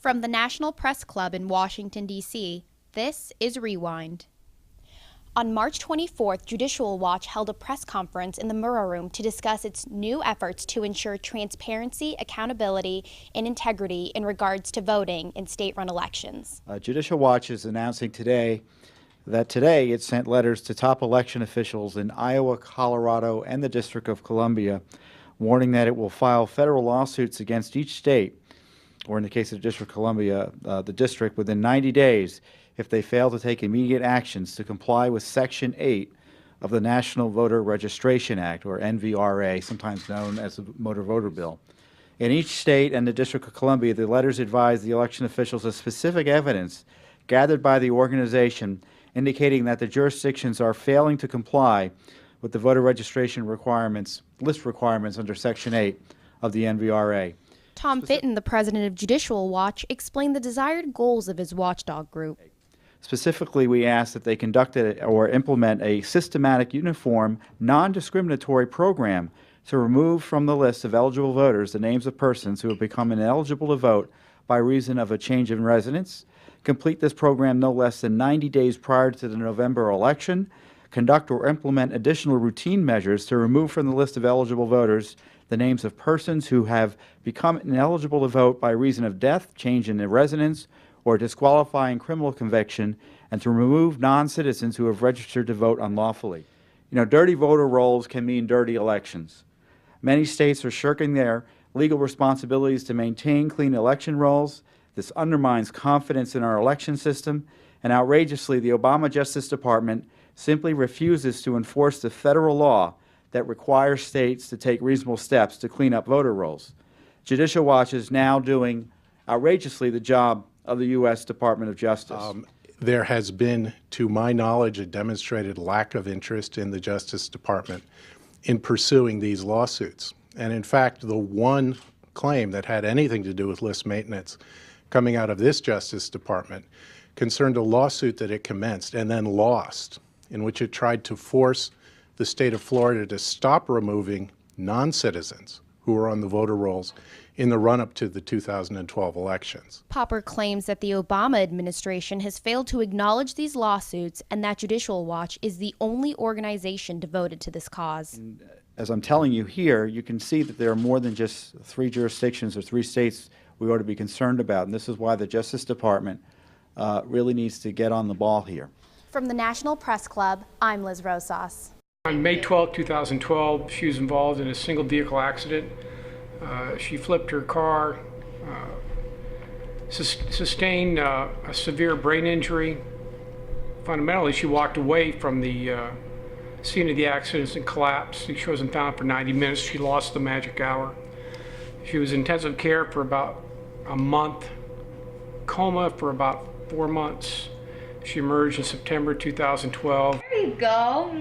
From the National Press Club in Washington, D.C., this is Rewind. On March 24th, Judicial Watch held a press conference in the Murrah Room to discuss its new efforts to ensure transparency, accountability, and integrity in regards to voting in state-run elections. Judicial Watch is announcing today it sent letters to top election officials in Iowa, Colorado, and the District of Columbia, warning that it will file federal lawsuits against each state, or in the case of the District of Columbia, the district, within 90 days if they fail to take immediate actions to comply with Section 8 of the National Voter Registration Act, or NVRA, sometimes known as the Motor Voter Bill. In each state and the District of Columbia, the letters advise the election officials of specific evidence gathered by the organization indicating that the jurisdictions are failing to comply with the voter registration list requirements under Section 8 of the NVRA. Tom Fitton, the president of Judicial Watch, explained the desired goals of his watchdog group. Specifically, we asked that they conduct or implement a systematic, uniform, non-discriminatory program to remove from the list of eligible voters the names of persons who have become ineligible to vote by reason of a change in residence, complete this program no less than 90 days prior to the November election, conduct or implement additional routine measures to remove from the list of eligible voters the names of persons who have become ineligible to vote by reason of death, change in their residence, or disqualifying criminal conviction, and to remove non-citizens who have registered to vote unlawfully. You know, dirty voter rolls can mean dirty elections. Many states are shirking their legal responsibilities to maintain clean election rolls. This undermines confidence in our election system, and outrageously, the Obama Justice Department simply refuses to enforce the federal law that requires states to take reasonable steps to clean up voter rolls. Judicial Watch is now doing, outrageously, the job of the U.S. Department of Justice. There has been, to my knowledge, a demonstrated lack of interest in the Justice Department in pursuing these lawsuits. And in fact, the one claim that had anything to do with list maintenance coming out of this Justice Department concerned a lawsuit that it commenced and then lost, in which it tried to force the state of Florida to stop removing non-citizens who were on the voter rolls in the run-up to the 2012 elections. Popper claims that the Obama administration has failed to acknowledge these lawsuits and that Judicial Watch is the only organization devoted to this cause. And as I'm telling you here, you can see that there are more than just 3 jurisdictions or 3 states we ought to be concerned about, and this is why the Justice Department really needs to get on the ball here. From the National Press Club, I'm Liz Rosas. On May 12, 2012, she was involved in a single vehicle accident. She flipped her car, sustained a severe brain injury. Fundamentally, she walked away from the scene of the accident and collapsed. She wasn't found for 90 minutes. She lost the magic hour. She was in intensive care for about a month, coma for about 4 months. She emerged in September 2012. There you go.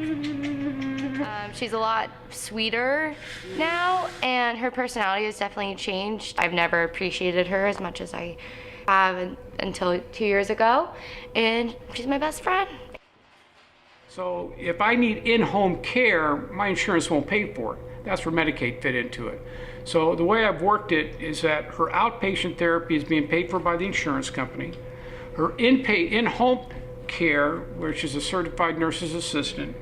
She's a lot sweeter now, and her personality has definitely changed. I've never appreciated her as much as I have until 2 years ago, and she's my best friend. So if I need in-home care, my insurance won't pay for it. That's where Medicaid fit into it. So the way I've worked it is that her outpatient therapy is being paid for by the insurance company. Her in-home care, which is a certified nurse's assistant,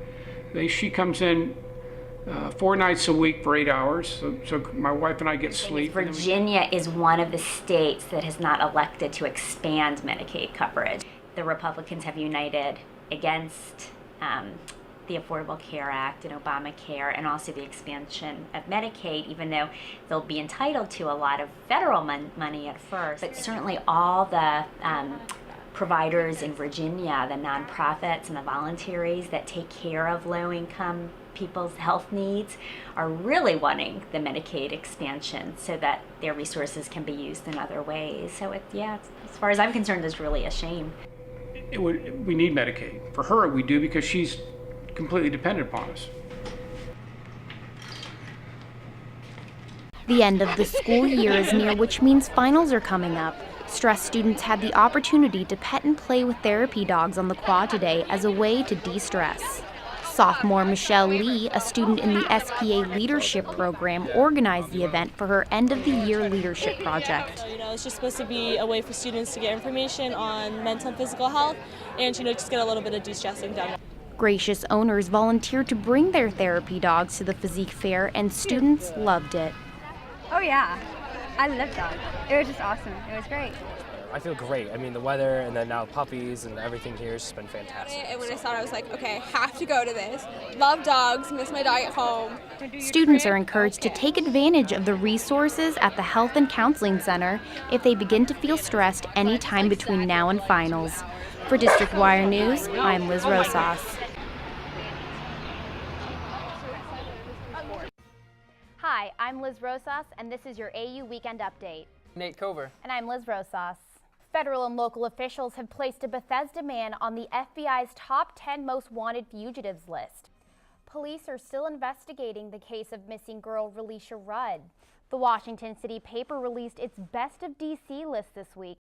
she comes in 4 nights a week for 8 hours, so my wife and I get sleep. Virginia is one of the states that has not elected to expand Medicaid coverage. The Republicans have united against the Affordable Care Act and Obamacare, and also the expansion of Medicaid, even though they'll be entitled to a lot of federal money at first. But certainly all the providers in Virginia, the nonprofits and the voluntaries that take care of low-income people's health needs, are really wanting the Medicaid expansion so that their resources can be used in other ways. So as far as I'm concerned, it's really a shame. We need Medicaid. For her, we do, because she's completely dependent upon us. The end of the school year is near, which means finals are coming up. Stressed students had the opportunity to pet and play with therapy dogs on the quad today as a way to de-stress. Sophomore Michelle Lee, a student in the SPA Leadership Program, organized the event for her end-of-the-year leadership project. It's just supposed to be a way for students to get information on mental and physical health and, just get a little bit of de-stressing done. Gracious owners volunteered to bring their therapy dogs to the physique fair, and students loved it. Oh yeah, I love dogs. It was just awesome. It was great. I feel great. I mean, the weather and then now puppies and everything here has just been fantastic. And when I saw it, I was like, okay, have to go to this. Love dogs, miss my dog at home. Students are encouraged to take advantage of the resources at the Health and Counseling Center if they begin to feel stressed anytime between now and finals. For District Wire News, I'm Liz Rosas. Hi, I'm Liz Rosas, and this is your AU Weekend Update. Nate Cover. And I'm Liz Rosas. Federal and local officials have placed a Bethesda man on the FBI's top 10 most wanted fugitives list. Police are still investigating the case of missing girl Relisha Rudd. The Washington City paper released its Best of DC list this week,